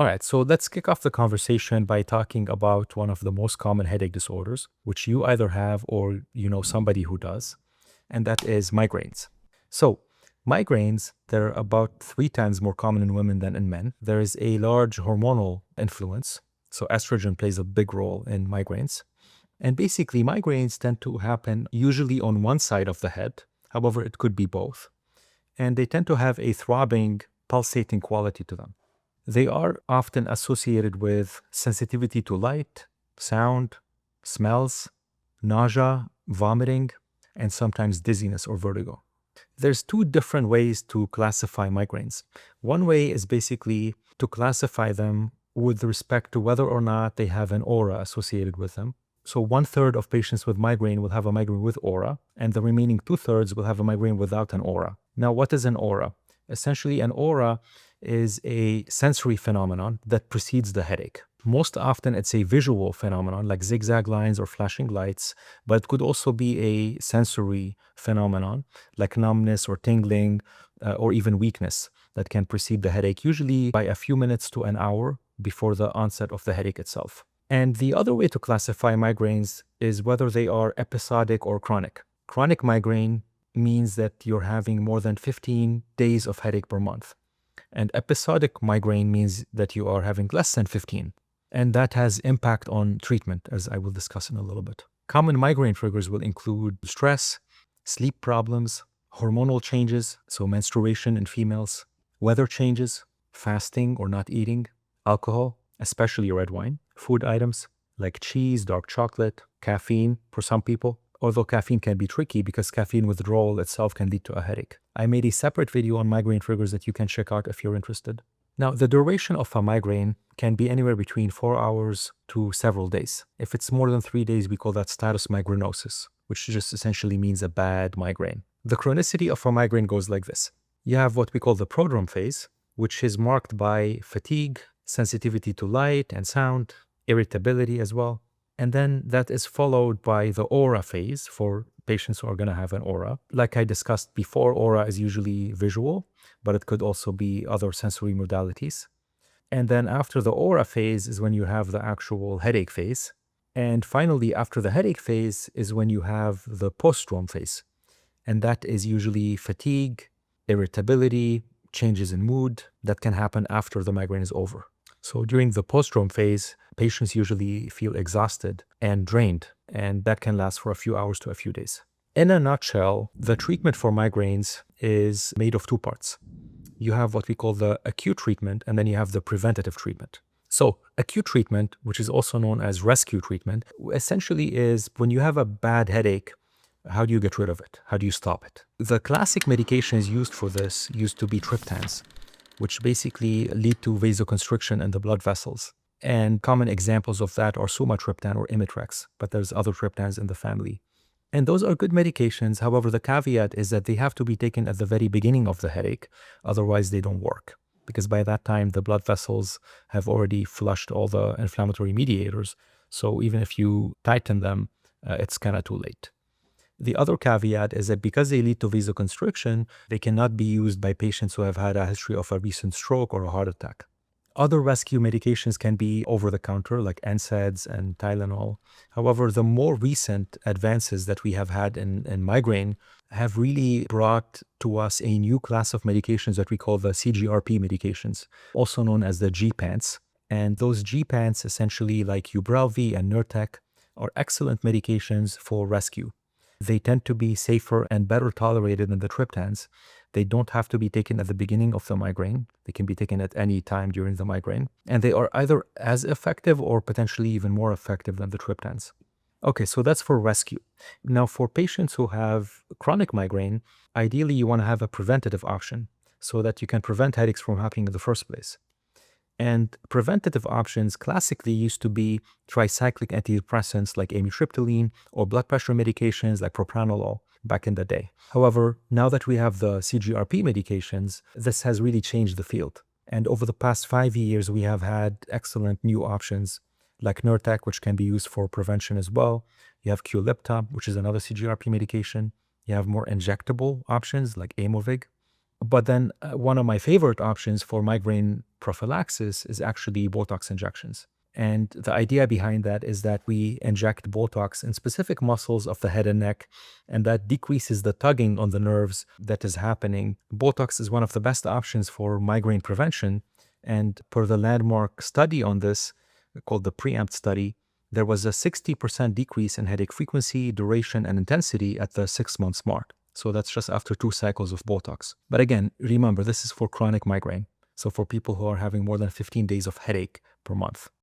All right, so let's kick off the conversation by talking about one of the most common headache disorders, which you either have or you know somebody who does, and that is migraines. So, migraines, they're about 3 times more common in women than in men. There is a large hormonal influence. So, estrogen plays a big role in migraines. And basically, migraines tend to happen usually on one side of the head. However, it could be both. And they tend to have a throbbing, pulsating quality to them. They are often associated with sensitivity to light, sound, smells, nausea, vomiting, and sometimes dizziness or vertigo. There's 2 different ways to classify migraines. One way is basically to classify them with respect to whether or not they have an aura associated with them. So 1/3 of patients with migraine will have a migraine with aura, and the remaining 2/3 will have a migraine without an aura. Now, what is an aura? Essentially, an aura is a sensory phenomenon that precedes the headache. Most often, it's a visual phenomenon like zigzag lines or flashing lights, but it could also be a sensory phenomenon like numbness or tingling or even weakness that can precede the headache, usually by a few minutes to an hour before the onset of the headache itself. And the other way to classify migraines is whether they are episodic or chronic. Chronic migraine means that you're having more than 15 days of headache per month. And episodic migraine means that you are having less than 15. And that has impact on treatment, as I will discuss in a little bit. Common migraine triggers will include stress, sleep problems, hormonal changes, so menstruation in females, weather changes, fasting or not eating, alcohol, especially red wine, food items like cheese, dark chocolate, caffeine for some people, although caffeine can be tricky because caffeine withdrawal itself can lead to a headache. I made a separate video on migraine triggers that you can check out if you're interested. Now, the duration of a migraine can be anywhere between 4 hours to several days. If it's more than 3 days, we call that status migrainosus, which just essentially means a bad migraine. The chronicity of a migraine goes like this. You have what we call the prodrome phase, which is marked by fatigue, sensitivity to light and sound, irritability as well. And then that is followed by the aura phase for patients who are going to have an aura. Like I discussed before, aura is usually visual, but it could also be other sensory modalities. And then after the aura phase is when you have the actual headache phase. And finally, after the headache phase is when you have the postdrome phase. And that is usually fatigue, irritability, changes in mood that can happen after the migraine is over. So during the postdrome phase, patients usually feel exhausted and drained, and that can last for a few hours to a few days. In a nutshell, the treatment for migraines is made of 2 parts. You have what we call the acute treatment, and then you have the preventative treatment. So acute treatment, which is also known as rescue treatment, essentially is when you have a bad headache, how do you get rid of it? How do you stop it? The classic medications used for this used to be triptans, which basically lead to vasoconstriction in the blood vessels. And common examples of that are sumatriptan or Imitrex, but there's other triptans in the family. And those are good medications. However, the caveat is that they have to be taken at the very beginning of the headache. Otherwise, they don't work. Because by that time, the blood vessels have already flushed all the inflammatory mediators. So even if you tighten them, it's kind of too late. The other caveat is that because they lead to vasoconstriction, they cannot be used by patients who have had a history of a recent stroke or a heart attack. Other rescue medications can be over-the-counter, like NSAIDs and Tylenol. However, the more recent advances that we have had in migraine have really brought to us a new class of medications that we call the CGRP medications, also known as the gepants. And those gepants, essentially like ubrelvy and nurtec, are excellent medications for rescue. They tend to be safer and better tolerated than the triptans. They don't have to be taken at the beginning of the migraine. They can be taken at any time during the migraine. And they are either as effective or potentially even more effective than the triptans. Okay, so that's for rescue. Now, for patients who have chronic migraine, ideally you want to have a preventative option so that you can prevent headaches from happening in the first place. And preventative options classically used to be tricyclic antidepressants like amitriptyline or blood pressure medications like propranolol back in the day. However, now that we have the CGRP medications, this has really changed the field. And over the past 5 years, we have had excellent new options like nurtec, which can be used for prevention as well. You have qulipta, which is another CGRP medication. You have more injectable options like Aimovig. But then one of my favorite options for migraine prophylaxis is actually Botox injections. And the idea behind that is that we inject Botox in specific muscles of the head and neck, and that decreases the tugging on the nerves that is happening. Botox is one of the best options for migraine prevention. And per the landmark study on this, called the preempt study, there was a 60% decrease in headache frequency, duration, and intensity at the 6 months mark. So that's just after 2 cycles of Botox. But again, remember, this is for chronic migraine. So for people who are having more than 15 days of headache per month.